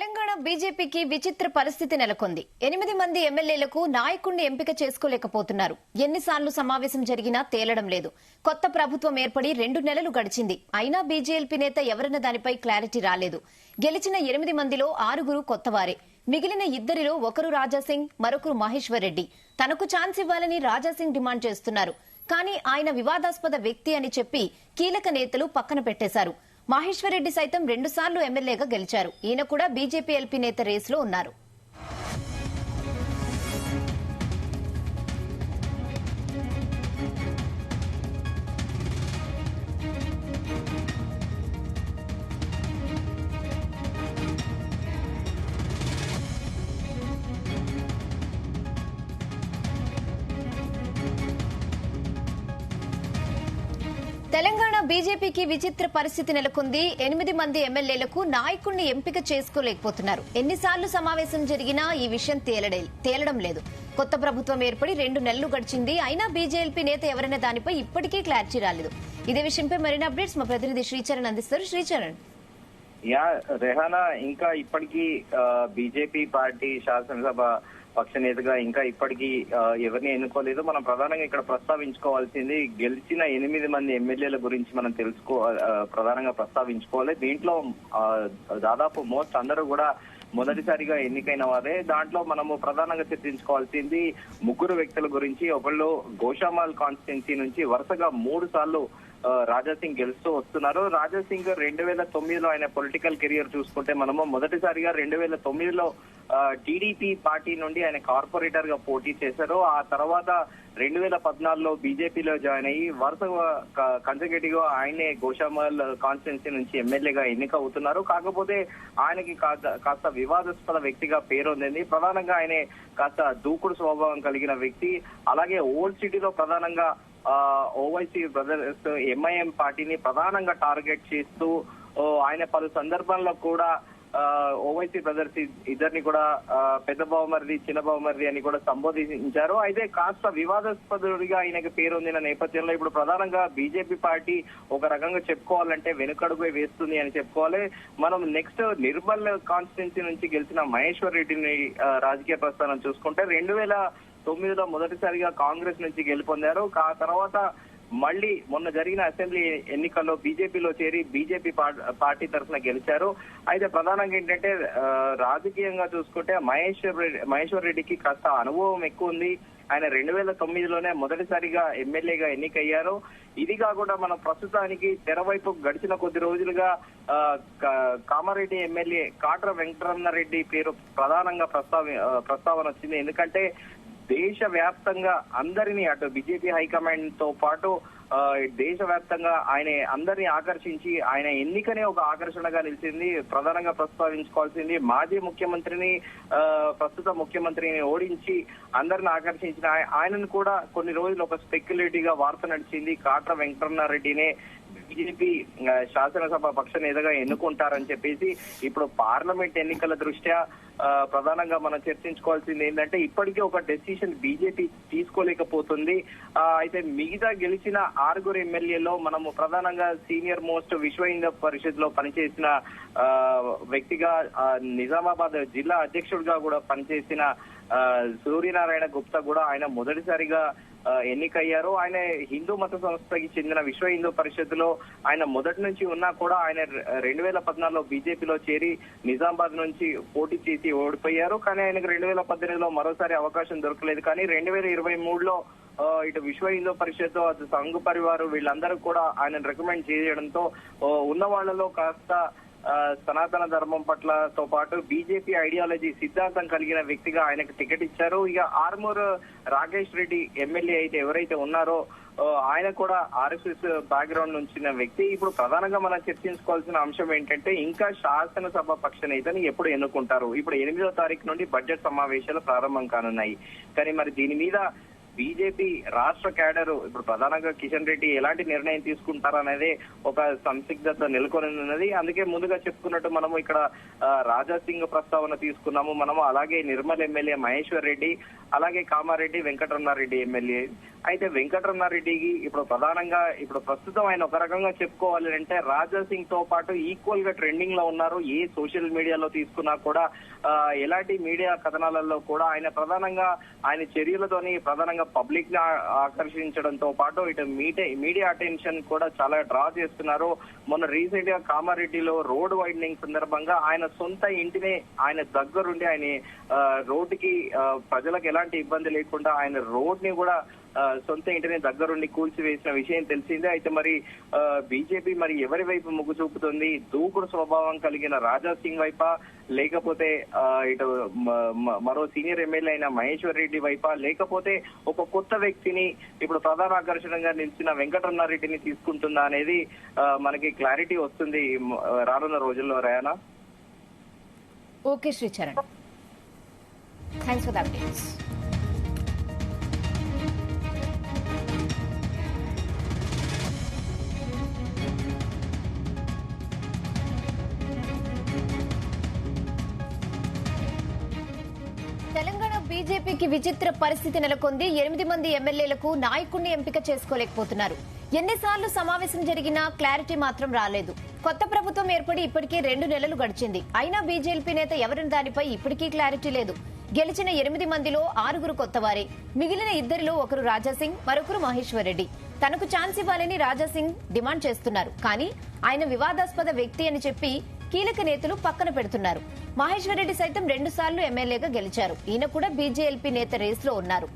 తెలంగాణ బీజేపీకి విచిత్ర పరిస్థితి నెలకొంది. 8 మంది ఎమ్మెల్యేలకు నాయకుడిని ఎంపిక చేసుకోలేకపోతున్నారు. ఎన్నిసార్లు సమావేశం జరిగినా తేలడం లేదు. కొత్త ప్రభుత్వం ఏర్పడి 2 నెలలు గడిచింది. అయినా బీజేపీ నేత ఎవరన్న దానిపై క్లారిటీ రాలేదు. గెలిచిన 8 మందిలో 6 కొత్తవారే. మిగిలిన 2లో ఒకరు రాజాసింగ్, మరొకరు మహేశ్వర్ రెడ్డి. తనకు ఛాన్స్ ఇవ్వాలని రాజాసింగ్ డిమాండ్ చేస్తున్నారు. కానీ ఆయన వివాదాస్పద వ్యక్తి అని చెప్పి కీలక నేతలు పక్కన పెట్టేశారు. మహేశ్వర్ రెడ్డి సైతం 2 సార్లు ఎమ్మెల్యేగా గెలిచారు. ఈయన కూడా బీజేపీ ఎల్పీ నేత రేసులో ఉన్నారు. తెలంగాణ బీజేపీకి విచిత్ర పరిస్థితి నెలకొంది. 8 మంది ఎమ్మెల్యేలకు నాయకుడిని ఎంపిక చేసుకోలేకపోతున్నారు. ఎన్నిసార్లు సమావేశం జరిగినా ఈ విషయం తేలడం లేదు. కొత్త ప్రభుత్వం ఏర్పడి 2 నెలలు గడిచింది. అయినా బీజేపీ నేత ఎవరైనా దానిపై ఇప్పటికీ క్లారిటీ రాలేదు. ఇదే విషయంపై మరిన్ని అప్డేట్స్ మా ప్రతినిధి శ్రీచరణ్ అందిస్తారు. శ్రీచరణ్, రెహానా, ఇంకా ఇప్పటికీ బీజేపీ పార్టీ శాసనసభ పక్ష నేతగా ఇంకా ఇప్పటికీ ఎవరిని ఎన్నుకోలేదు. మనం ప్రధానంగా ఇక్కడ ప్రస్తావించుకోవాల్సింది గెలిచిన 8 మంది ఎమ్మెల్యేల గురించి మనం ప్రధానంగా ప్రస్తావించుకోవాలి. దీంట్లో దాదాపు మోస్ట్ అందరూ కూడా మొదటిసారిగా ఎన్నికైన వారే. దాంట్లో మనము ప్రధానంగా చర్చించుకోవాల్సింది 3 వ్యక్తుల గురించి. ఒకళ్ళు గోషామాల్ కాన్స్టిట్యున్సీ నుంచి వరుసగా 3 సార్లు రాజాసింగ్ గెలుస్తూ వస్తున్నారు. రాజాసింగ్ 2009లో ఆయన పొలిటికల్ కెరియర్ చూసుకుంటే మనము మొదటిసారిగా 2009లో టీడీపీ పార్టీ నుండి ఆయన కార్పొరేటర్ గా పోటీ చేశారు. ఆ తర్వాత 2014లో బీజేపీలో జాయిన్ అయ్యి వరుసగా కన్సర్వేటివ్ గా ఆయనే గోషామాల్ కాన్స్టిట్యున్సీ నుంచి ఎమ్మెల్యేగా ఎన్నికవుతున్నారు. కాకపోతే ఆయనకి కాస్త వివాదాస్పద వ్యక్తిగా పేరొందింది. ప్రధానంగా ఆయన కాస్త దూకుడు స్వభావం కలిగిన వ్యక్తి. అలాగే ఓల్డ్ సిటీలో ప్రధానంగా ఓవైసీ బ్రదర్స్ ఎంఐఎం పార్టీని ప్రధానంగా టార్గెట్ చేస్తూ ఆయన పలు సందర్భాల్లో కూడా ఓవైసీ బ్రదర్స్ ఇద్దరిని కూడా పెద్ద బావమరిది, చిన్న బావమరిది అని కూడా సంబోధించారు. అయితే కాస్త వివాదాస్పదుడిగా ఆయనకి పేరొందిన నేపథ్యంలో ఇప్పుడు ప్రధానంగా బీజేపీ పార్టీ ఒక రకంగా చెప్పుకోవాలంటే వెనుకడుగు వేస్తుంది అని చెప్పుకోవాలి. మనం నెక్స్ట్ నిర్మల్ కాన్స్టిట్యున్సీ నుంచి గెలిచిన మహేశ్వర్ రెడ్డిని రాజకీయ ప్రస్థానం చూసుకుంటే 2009లో మొదటిసారిగా కాంగ్రెస్ నుంచి గెలుపొందారు. ఆ తర్వాత మళ్లీ మొన్న జరిగిన అసెంబ్లీ ఎన్నికల్లో బీజేపీలో చేరి బీజేపీ పార్టీ తరఫున గెలిచారు. అయితే ప్రధానంగా ఏంటంటే రాజకీయంగా చూసుకుంటే మహేశ్వర్ రెడ్డికి కాస్త అనుభవం ఎక్కువ ఉంది. ఆయన 2009లోనే మొదటిసారిగా ఎమ్మెల్యేగా ఎన్నికయ్యారు. ఇది కాకుండా మనం ప్రస్తుతానికి తెరవైపు గడిచిన కొద్ది రోజులుగా కామారెడ్డి ఎమ్మెల్యే కాట్ర వెంకటరమణారెడ్డి పేరు ప్రధానంగా ప్రస్తావన వచ్చింది. ఎందుకంటే దేశవ్యాప్తంగా అందరినీ అటు బీజేపీ హైకమాండ్ తో పాటు దేశవ్యాప్తంగా ఆయన అందరినీ ఆకర్షించి ఆయన ఎన్నికనే ఒక ఆకర్షణగా నిలిచింది. ప్రధానంగా ప్రస్తావించుకోవాల్సింది మాజీ ముఖ్యమంత్రిని ప్రస్తుత ముఖ్యమంత్రిని ఓడించి అందరిని ఆకర్షించిన ఆయనను కూడా కొన్ని రోజులు ఒక స్పెక్యులేటివ్ గా వార్త నడిచింది. కాట్ర వెంకటరమణారెడ్డినే బీజేపీ శాసనసభ పక్ష నేతగా ఎన్నుకుంటారని చెప్పేసి ఇప్పుడు పార్లమెంట్ ఎన్నికల దృష్ట్యా ప్రధానంగా మనం చర్చించుకోవాల్సింది ఏంటంటే ఇప్పటికీ ఒక డెసిషన్ బీజేపీ తీసుకోలేకపోతుంది. అయితే మిగతా గెలిచిన 6 ఎమ్మెల్యేలో మనము ప్రధానంగా సీనియర్ మోస్ట్ విశ్వ హిందూ పరిషత్ లో పనిచేసిన వ్యక్తిగా నిజామాబాద్ జిల్లా అధ్యక్షుడిగా కూడా పనిచేసిన సూర్యనారాయణ గుప్తా కూడా ఆయన మొదటిసారిగా ఎన్నికయ్యారు. ఆయన హిందూ మత సంస్థకి చెందిన విశ్వ హిందూ పరిషత్ లో ఆయన మొదటి నుంచి ఉన్నా కూడా ఆయన 2014లో బీజేపీలో చేరి నిజామాబాద్ నుంచి పోటీ చేసి ఓడిపోయారు. కానీ ఆయనకు 2018లో మరోసారి అవకాశం దొరకలేదు. కానీ 2023లో ఇటు విశ్వ హిందూ పరిషత్, అటు సంఘ్ పరివారు వీళ్ళందరూ కూడా ఆయన రికమెండ్ చేయడంతో ఉన్న వాళ్లలో కాస్త సనాతన ధర్మం పట్లతో పాటు బీజేపీ ఐడియాలజీ సిద్ధాంతం కలిగిన వ్యక్తిగా ఆయనకు టికెట్ ఇచ్చారు. ఇక ఆర్మూర్ రాకేష్ రెడ్డి ఎమ్మెల్యే అయితే ఎవరైతే ఉన్నారో ఆయన కూడా ఆర్ఎస్ఎస్ బ్యాక్గ్రౌండ్ నుంచి వ్యక్తి. ఇప్పుడు ప్రధానంగా మనం చర్చించుకోవాల్సిన అంశం ఏంటంటే ఇంకా శాసనసభ పక్ష నేతని ఎప్పుడు ఎన్నుకుంటారు. ఇప్పుడు 8వ తారీఖు నుండి బడ్జెట్ సమావేశాలు ప్రారంభం కానున్నాయి. కానీ మరి దీని మీద బీజేపీ రాష్ట్ర క్యాడర్ ఇప్పుడు ప్రధానంగా కిషన్ రెడ్డి ఎలాంటి నిర్ణయం తీసుకుంటారనేది ఒక సంసిగ్ధత నెలకొని ఉన్నది. అందుకే ముందుగా చెప్పుకున్నట్టు మనము ఇక్కడ రాజా సింగ్ ప్రస్తావన తీసుకున్నాము. మనము అలాగే నిర్మల్ ఎమ్మెల్యే మహేశ్వర్ రెడ్డి, అలాగే కామారెడ్డి వెంకటరమణారెడ్డి ఎమ్మెల్యే. అయితే వెంకటరమణారెడ్డికి ఇప్పుడు ప్రధానంగా ఇప్పుడు ప్రస్తుతం ఆయన ఒక రకంగా చెప్పుకోవాలి అంటే రాజా సింగ్ తో పాటు ఈక్వల్ గా ట్రెండింగ్ లో ఉన్నారు. ఏ సోషల్ మీడియాలో తీసుకున్నా కూడా ఎలాంటి మీడియా కథనాలలో కూడా ఆయన ప్రధానంగా ఆయన చర్యలతోని ప్రధానంగా పబ్లిక్ ని ఆకర్షించడంతో పాటు ఇటు మీడియా అటెన్షన్ కూడా చాలా డ్రా చేస్తున్నారు. మొన్న రీసెంట్ గా కామారెడ్డిలో రోడ్ వైడనింగ్ సందర్భంగా ఆయన సొంత ఇంటిని ఆయన దగ్గరుండి ఆయన రోడ్డుకి ప్రజలకు ఎలాంటి ఇబ్బంది లేకుండా ఆయన రోడ్ ని కూడా సొంత ఇంటిని దగ్గరుండి కూల్చివేసిన విషయం తెలిసిందే. అయితే మరి బీజేపీ మరి ఎవరి వైపు మొగ్గు చూపుతుంది? దూకుడు స్వభావం కలిగిన రాజా సింగ్ వైపా, లేకపోతే ఇటు మరో సీనియర్ ఎమ్మెల్యే అయిన మహేశ్వర్ రెడ్డి వైపా, లేకపోతే ఒక కొత్త వ్యక్తిని ఇప్పుడు ప్రధాన ఆకర్షణగా నిలిచిన వెంకటరమణారెడ్డిని తీసుకుంటుందా అనేది మనకి క్లారిటీ వస్తుంది రానున్న రోజుల్లో. రయానా. Okay Sricharan, thanks for the updates. Telangana బీజేపీకి విచిత్ర పరిస్థితి నెలకొంది. 8 మంది ఎమ్మెల్యేలకు నాయకుడిని ఎంపిక చేసుకోలేకపోతున్నారు. ఎన్నిసార్లు సమావేశం జరిగినా క్లారిటీ మాత్రం రాలేదు. కొత్త ప్రభుత్వం ఏర్పడి ఇప్పటికే 2 నెలలు గడిచింది. అయినా బీజేపీ నేత ఎవరిని దానిపై ఇప్పటికీ క్లారిటీ లేదు. గెలిచిన 8 మందిలో 6 కొత్తవారే. మిగిలిన 2లో ఒకరు రాజాసింగ్, మరొకరు మహేశ్వర్ రెడ్డి. తనకు ఛాన్స్ ఇవ్వాలని రాజాసింగ్ డిమాండ్ చేస్తున్నారు. కానీ ఆయన వివాదాస్పద వ్యక్తి అని చెప్పి కీలక నేతలు పక్కన పెడుతున్నారు. మహేశ్వర్ రెడ్డి సైతం 2 సార్లు ఎమ్మెల్యేగా గెలిచారు. ఈయన కూడా బీజేఎల్పీ నేత రేసులో ఉన్నారు.